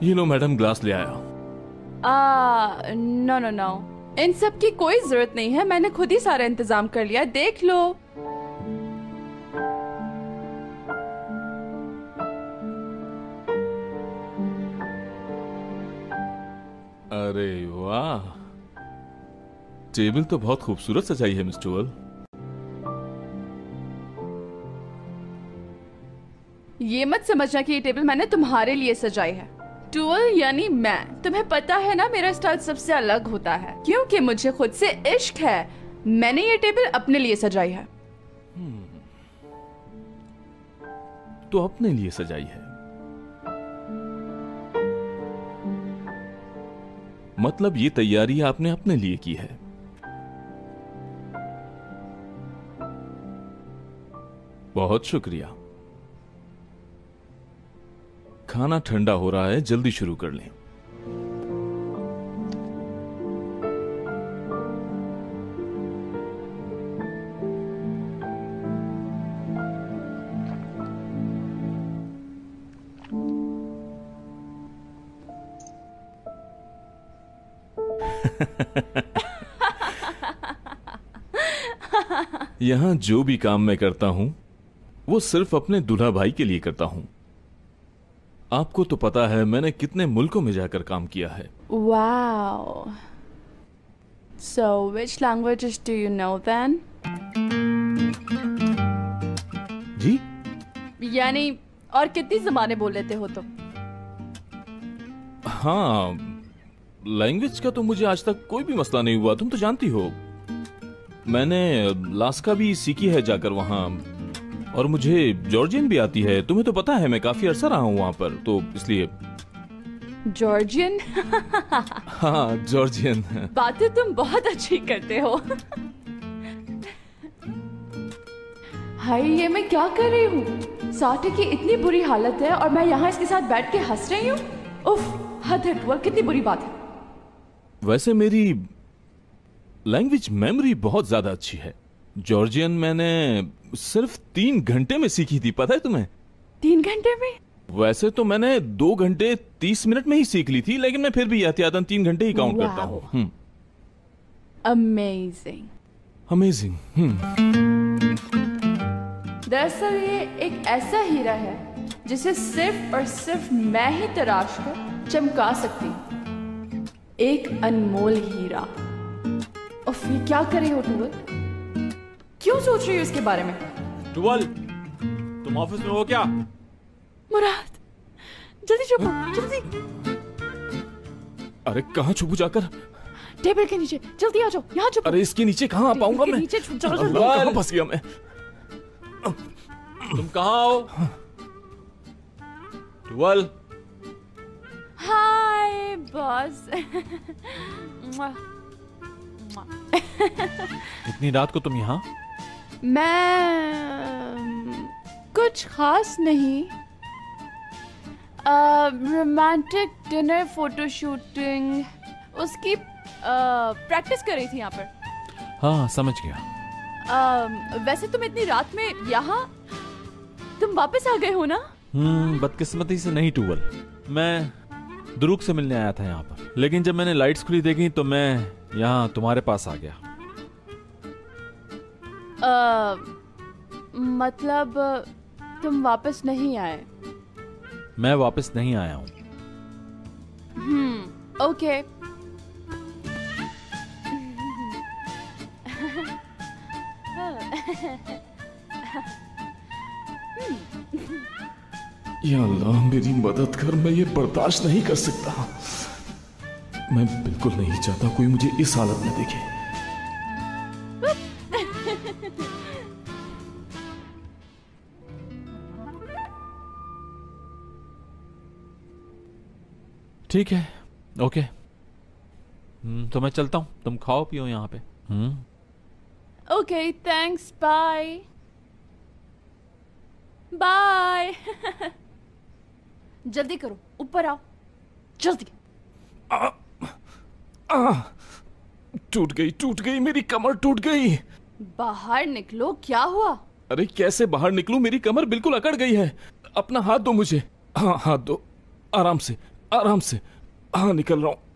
ये लो madam, glass ले आया। नो नो नो, इन सब की कोई जरूरत नहीं है, मैंने खुद ही सारा इंतजाम कर लिया, देख लो। अरे वाह, टेबल तो बहुत खूबसूरत सजाई है मिस टुअल। ये मत समझना कि ये टेबल मैंने तुम्हारे लिए सजाई है। टुअल यानी मैं, तुम्हें पता है ना मेरा स्टाइल सबसे अलग होता है क्योंकि मुझे खुद से इश्क है। मैंने ये टेबल अपने लिए सजाई है। तो अपने लिए सजाई है, मतलब ये तैयारी आपने अपने लिए की है। बहुत शुक्रिया। खाना ठंडा हो रहा है, जल्दी शुरू कर लें। यहां जो भी काम मैं करता हूं वो सिर्फ अपने दूल्हा भाई के लिए करता हूं। आपको तो पता है मैंने कितने मुल्कों में जाकर काम किया है। Wow, so which languages do you know then? जी? यानी और कितनी ज़बानें बोल लेते हो तुम? हाँ, लैंग्वेज का तो मुझे आज तक कोई भी मसला नहीं हुआ, तुम तो जानती हो। मैंने लास्का भी सीखी है जाकर वहां, और मुझे जॉर्जियन भी आती है। तुम्हें तो पता है मैं काफी अरसा रहा हूं वहां पर, तो इसलिए। जॉर्जियन? हाँ, जॉर्जियन। बातें तुम बहुत अच्छी करते हो। हाय, ये मैं क्या कर रही हूँ? साटे की इतनी बुरी हालत है और मैं यहाँ इसके साथ बैठ के हंस रही हूँ। उफ, हद है टुअल, कितनी बुरी बात है। वैसे मेरी लैंग्वेज मेमोरी बहुत ज्यादा अच्छी है। जॉर्जियन मैंने सिर्फ 3 घंटे में सीखी थी, पता है तुम्हें? 3 घंटे में? वैसे तो मैंने 2 घंटे 30 मिनट में ही सीख ली थी, लेकिन मैं फिर भी एहतियातन 3 घंटे ही काउंट करता हूँ। अमेजिंग। अमेजिंग। दरअसल ये एक ऐसा हीरा है जिसे सिर्फ और सिर्फ मैं ही तराश कर चमका सकती हूँ। एक अनमोल हीरा। उफ, ये क्या कर रही हो टुअल? क्यों सोच रही हो इसके बारे में? टुअल, तुम ऑफिस में हो क्या? मुराद, जल्दी छुपो, जल्दी। अरे कहाँ छुपू जाकर? टेबल के नीचे, जल्दी आ जाओ, यहाँ छुपो। अरे इसके नीचे कहाँ आ पाऊंगा मैं? नीचे छुप जाओ जल्दी। कहाँ फंस गया मैं? तुम कहाँ हो? टुअल। हाय बॉस। इतनी रात को तुम यहाँ? मैं कुछ खास नहीं, रोमांटिक डिनर फोटो शूटिंग उसकी प्रैक्टिस कर रही थी यहाँ पर। हाँ, समझ गया। वैसे तुम इतनी रात में यहाँ, तुम वापस आ गए हो ना? बदकिस्मती से नहीं टुअल, मैं द्रुक से मिलने आया था यहाँ पर, लेकिन जब मैंने लाइट्स खुली देखी तो मैं यहाँ तुम्हारे पास आ गया। मतलब तुम वापस नहीं आए? मैं वापस नहीं आया हूँ। ओके। या अल्लाह मेरी मदद कर, मैं ये बर्दाश्त नहीं कर सकता। मैं बिल्कुल नहीं चाहता कोई मुझे इस हालत में देखे। ठीक है, ओके। तो मैं चलता हूँ, तुम खाओ पियो यहाँ पे। Okay, thanks, bye bye. जल्दी करो, ऊपर आओ, जल्दी। टूट गई मेरी कमर, टूट गई। बाहर निकलो, क्या हुआ? अरे कैसे बाहर निकलूं, मेरी कमर बिल्कुल अकड़ गई है। अपना हाथ दो मुझे। हाँ, हाथ दो, आराम से। आराम से। हाँ, निकल रहा हूं।